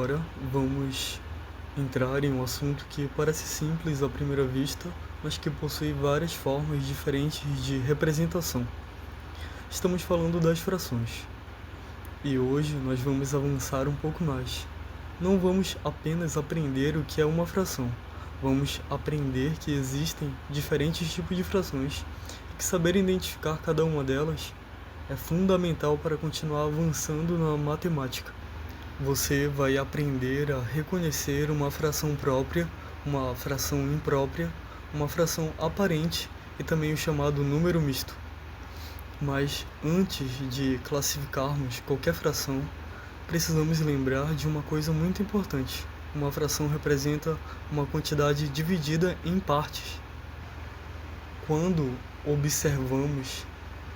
Agora vamos entrar em um assunto que parece simples à primeira vista, mas que possui várias formas diferentes de representação. Estamos falando das frações. E hoje nós vamos avançar um pouco mais. Não vamos apenas aprender o que é uma fração, vamos aprender que existem diferentes tipos de frações e que saber identificar cada uma delas é fundamental para continuar avançando na matemática. Você vai aprender a reconhecer uma fração própria, uma fração imprópria, uma fração aparente e também o chamado número misto. Mas antes de classificarmos qualquer fração, precisamos lembrar de uma coisa muito importante. Uma fração representa uma quantidade dividida em partes. Quando observamos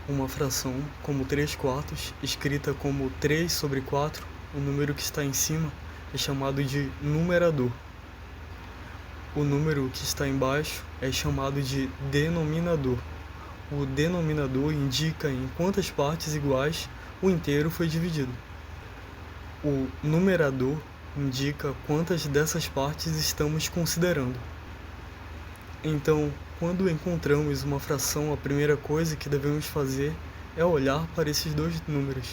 uma fração como 3/4, escrita como 3 sobre 4, o número que está em cima é chamado de numerador. O número que está embaixo é chamado de denominador. O denominador indica em quantas partes iguais o inteiro foi dividido. O numerador indica quantas dessas partes estamos considerando. Então, quando encontramos uma fração, a primeira coisa que devemos fazer é olhar para esses dois números.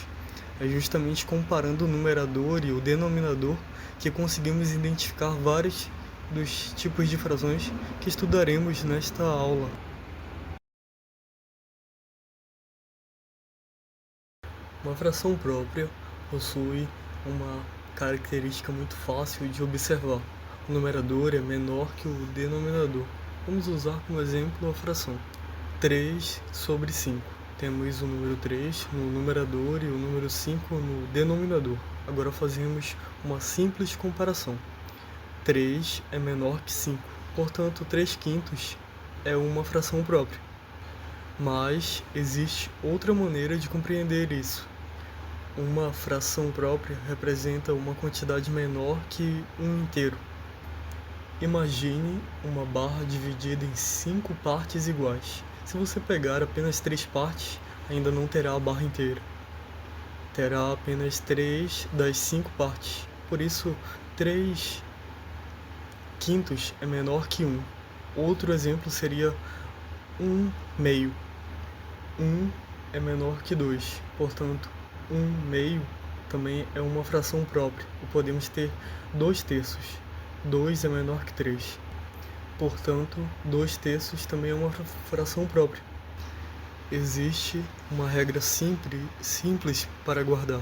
É justamente comparando o numerador e o denominador que conseguimos identificar vários dos tipos de frações que estudaremos nesta aula. Uma fração própria possui uma característica muito fácil de observar. O numerador é menor que o denominador. Vamos usar como exemplo a fração 3 sobre 5. Temos o número 3 no numerador e o número 5 no denominador. Agora fazemos uma simples comparação. 3 é menor que 5, portanto 3/5 é uma fração própria. Mas existe outra maneira de compreender isso. Uma fração própria representa uma quantidade menor que um inteiro. Imagine uma barra dividida em 5 partes iguais. Se você pegar apenas 3 partes, ainda não terá a barra inteira. Terá apenas 3 das 5 partes. Por isso, 3/5 é menor que 1. Outro exemplo seria 1/2. 1 é menor que 2. Portanto, 1/2 também é uma fração própria. E podemos ter 2/3. 2 é menor que 3. Portanto, 2/3 também é uma fração própria. Existe uma regra simples para guardar.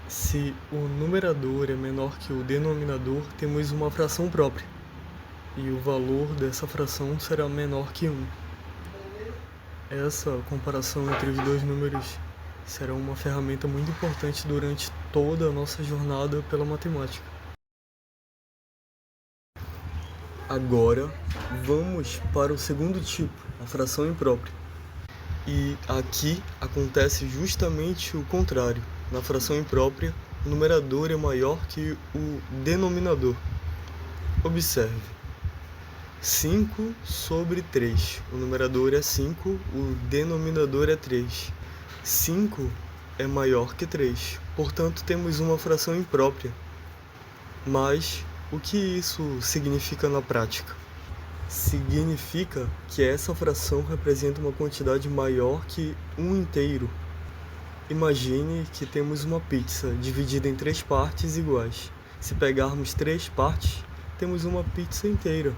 Se o numerador é menor que o denominador, temos uma fração própria. E o valor dessa fração será menor que 1. Essa comparação entre os dois números será uma ferramenta muito importante durante toda a nossa jornada pela matemática. Agora, vamos para o segundo tipo, a fração imprópria. E aqui acontece justamente o contrário. Na fração imprópria, o numerador é maior que o denominador. Observe. 5 sobre 3. O numerador é 5, o denominador é 3. 5 é maior que 3. Portanto, temos uma fração imprópria. Mas o que isso significa na prática? Significa que essa fração representa uma quantidade maior que um inteiro. Imagine que temos uma pizza dividida em 3 partes iguais. Se pegarmos 3 partes, temos uma pizza inteira.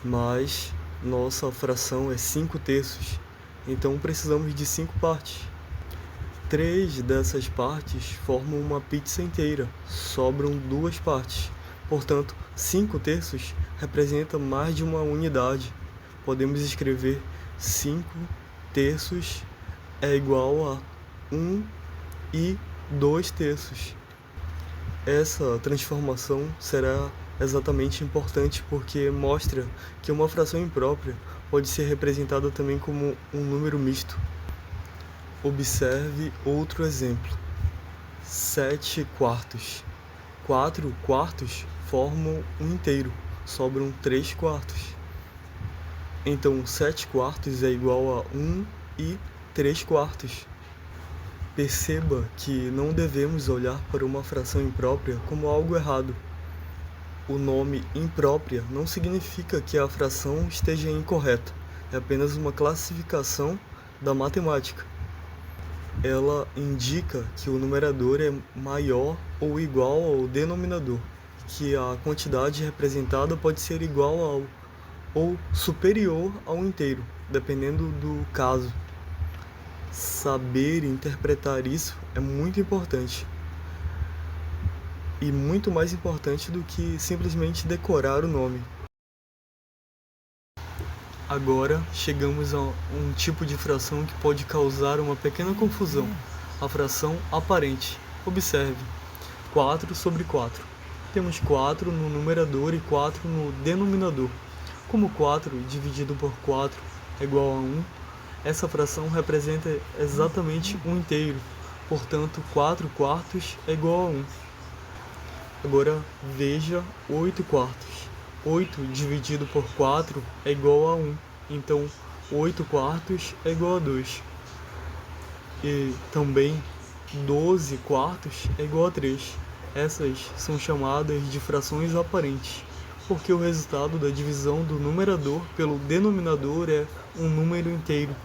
Mas nossa fração é 5/3, então precisamos de 5 partes. 3 dessas partes formam uma pizza inteira, sobram 2 partes. Portanto, 5/3 representa mais de uma unidade. Podemos escrever 5/3 é igual a 1 e 2/3. Essa transformação será exatamente importante porque mostra que uma fração imprópria pode ser representada também como um número misto. Observe outro exemplo. 7/4. 4/4 formam um inteiro, sobram 3/4. Então, 7/4 é igual a 1 e 3/4. Perceba que não devemos olhar para uma fração imprópria como algo errado. O nome imprópria não significa que a fração esteja incorreta, é apenas uma classificação da matemática. Ela indica que o numerador é maior ou igual ao denominador, que a quantidade representada pode ser igual ao ou superior ao inteiro, dependendo do caso. Saber interpretar isso é muito importante. E muito mais importante do que simplesmente decorar o nome. Agora chegamos a um tipo de fração que pode causar uma pequena confusão, a fração aparente. Observe, 4 sobre 4. Temos 4 no numerador e 4 no denominador. Como 4 dividido por 4 é igual a 1, essa fração representa exatamente um inteiro, portanto 4 quartos é igual a 1. Agora veja 8 quartos. 8 dividido por 4 é igual a 1, então 8 quartos é igual a 2. E também 12 quartos é igual a 3. Essas são chamadas de frações aparentes, porque o resultado da divisão do numerador pelo denominador é um número inteiro.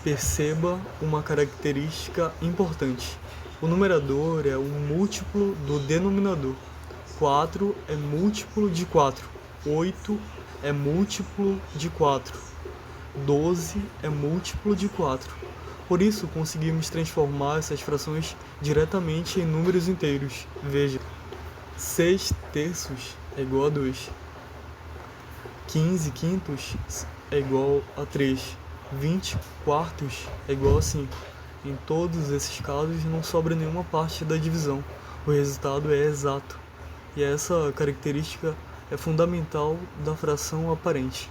Perceba uma característica importante. O numerador é um múltiplo do denominador. 4 é múltiplo de 4. 8 é múltiplo de 4. 12 é múltiplo de 4. Por isso, conseguimos transformar essas frações diretamente em números inteiros. Veja, 6 terços é igual a 2. 15 quintos é igual a 3. 20 quartos é igual a 5. Em todos esses casos, não sobra nenhuma parte da divisão. O resultado é exato. E essa característica é fundamental da fração aparente.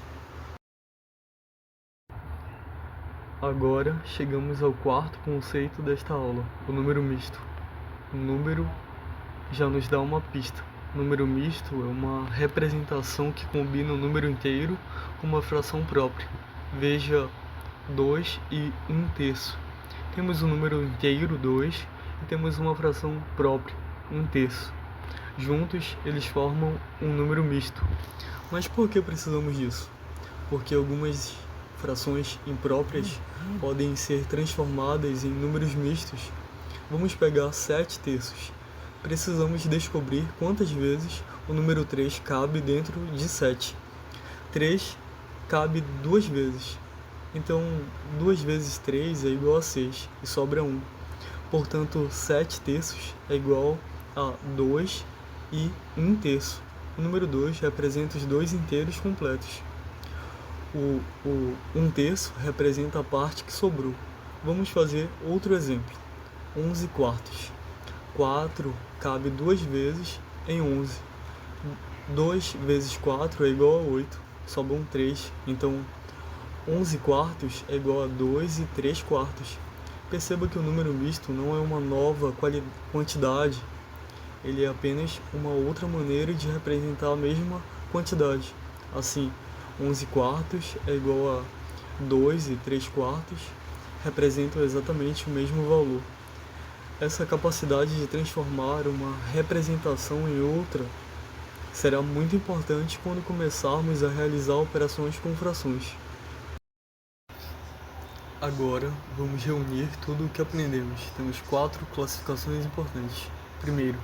Agora chegamos ao quarto conceito desta aula, o número misto. O número já nos dá uma pista. O número misto é uma representação que combina o número inteiro com uma fração própria. Veja 2 e 1 terço. Temos o número inteiro 2 e temos uma fração própria, 1 terço. Juntos, eles formam um número misto. Mas por que precisamos disso? Porque algumas frações impróprias podem ser transformadas em números mistos. Vamos pegar 7 terços. Precisamos descobrir quantas vezes o número 3 cabe dentro de 7. 3 cabe 2 vezes. Então, 2 vezes 3 é igual a 6 e sobra 1. Portanto, 7 terços é igual a 2 e 1 terço. O número 2 representa os dois inteiros completos. O 1 terço representa a parte que sobrou. Vamos fazer outro exemplo. 11 quartos. 4 cabe 2 vezes em 11. 2 vezes 4 é igual a 8. Sobram 3. Então, 11 quartos é igual a 2 e 3 quartos. Perceba que o número misto não é uma nova quantidade. Ele é apenas uma outra maneira de representar a mesma quantidade. Assim, 11 quartos é igual a 2 e 3 quartos, representam exatamente o mesmo valor. Essa capacidade de transformar uma representação em outra será muito importante quando começarmos a realizar operações com frações. Agora, vamos reunir tudo o que aprendemos. Temos 4 classificações importantes. Primeiro,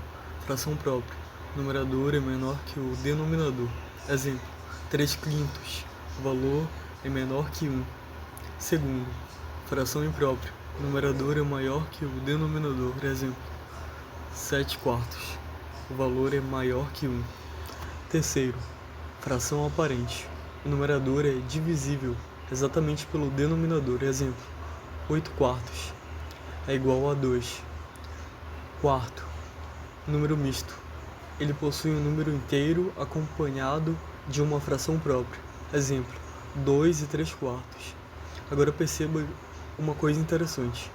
fração própria. O numerador é menor que o denominador. Exemplo, 3 quintos. O valor é menor que 1. Segundo, fração imprópria. O numerador é maior que o denominador. Exemplo, 7 quartos. O valor é maior que 1. Terceiro, fração aparente. O numerador é divisível exatamente pelo denominador. Exemplo, 8 quartos é igual a 2. Quarto, número misto. Ele possui um número inteiro acompanhado de uma fração própria. Exemplo, 2 e 3 quartos. Agora perceba uma coisa interessante.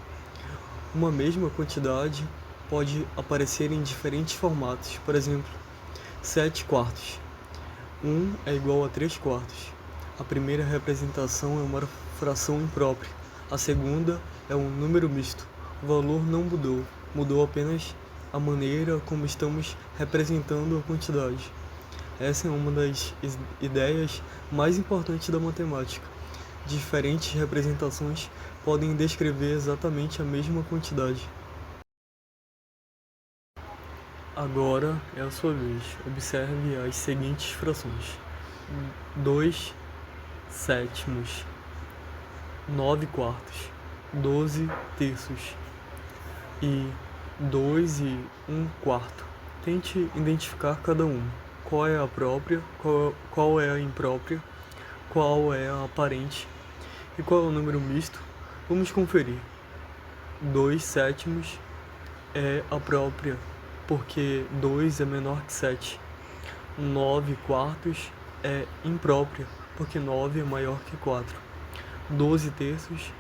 Uma mesma quantidade pode aparecer em diferentes formatos. Por exemplo, 7 quartos. 1 é igual a 3 quartos. A primeira representação é uma fração imprópria. A segunda é um número misto. O valor não mudou, mudou apenas a maneira como estamos representando a quantidade. Essa é uma das ideias mais importantes da matemática. Diferentes representações podem descrever exatamente a mesma quantidade. Agora é a sua vez. Observe as seguintes frações: 2 sétimos, 9 quartos, 12 terços e 2 e 1 quarto. Tente identificar cada um. Qual é a própria, qual é a imprópria, qual é a aparente e qual é o número misto. Vamos conferir. 2 sétimos é a própria, porque 2 é menor que 7. 9 quartos é imprópria, porque 9 é maior que 4. 12 terços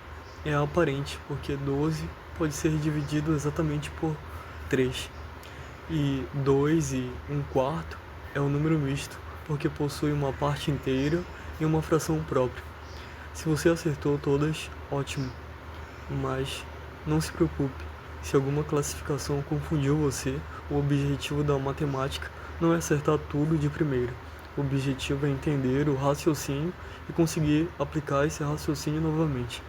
é aparente, porque 12 pode ser dividido exatamente por 3. E 2 e 1 quarto é um número misto, porque possui uma parte inteira e uma fração própria. Se você acertou todas, ótimo, mas não se preocupe. Se alguma classificação confundiu você, o objetivo da matemática não é acertar tudo de primeira. O objetivo é entender o raciocínio e conseguir aplicar esse raciocínio novamente.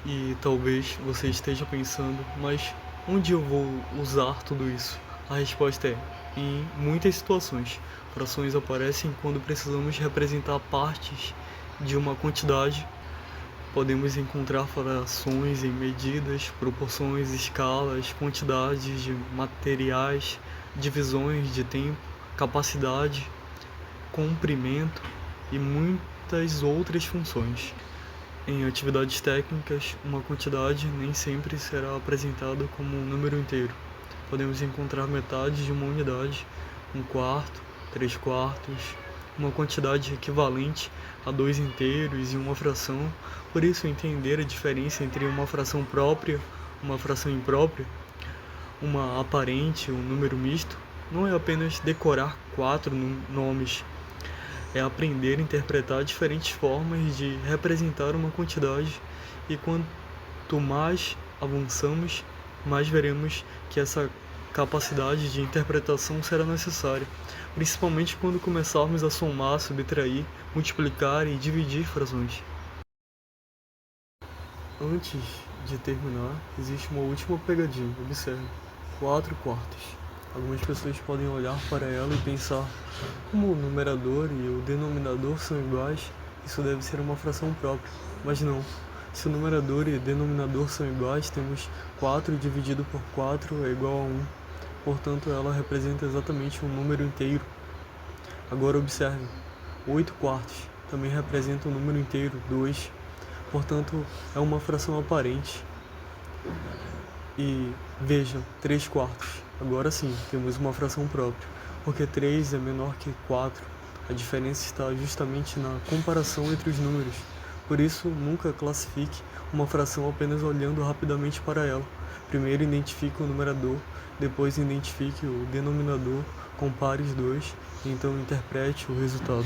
E talvez você esteja pensando, mas onde eu vou usar tudo isso? A resposta é: em muitas situações. Frações aparecem quando precisamos representar partes de uma quantidade. Podemos encontrar frações em medidas, proporções, escalas, quantidades de materiais, divisões de tempo, capacidade, comprimento e muitas outras funções. Em atividades técnicas, uma quantidade nem sempre será apresentada como um número inteiro. Podemos encontrar metades de uma unidade, 1 quarto, 3 quartos, uma quantidade equivalente a 2 inteiros e uma fração. Por isso, entender a diferença entre uma fração própria, uma fração imprópria, uma aparente, um número misto, não é apenas decorar 4 nomes. É aprender a interpretar diferentes formas de representar uma quantidade, e quanto mais avançamos, mais veremos que essa capacidade de interpretação será necessária, principalmente quando começarmos a somar, subtrair, multiplicar e dividir frações. Antes de terminar, existe uma última pegadinha. Observe: 4 quartos. Algumas pessoas podem olhar para ela e pensar: como o numerador e o denominador são iguais, isso deve ser uma fração própria. Mas não. Se o numerador e o denominador são iguais, temos 4 dividido por 4 é igual a 1. Portanto, ela representa exatamente um número inteiro. Agora observe: 8 quartos também representa um número inteiro, 2. Portanto, é uma fração aparente. E vejam, 3 quartos. Agora sim, temos uma fração própria, porque 3 é menor que 4. A diferença está justamente na comparação entre os números. Por isso, nunca classifique uma fração apenas olhando rapidamente para ela. Primeiro identifique o numerador, depois identifique o denominador, compare os dois e então interprete o resultado.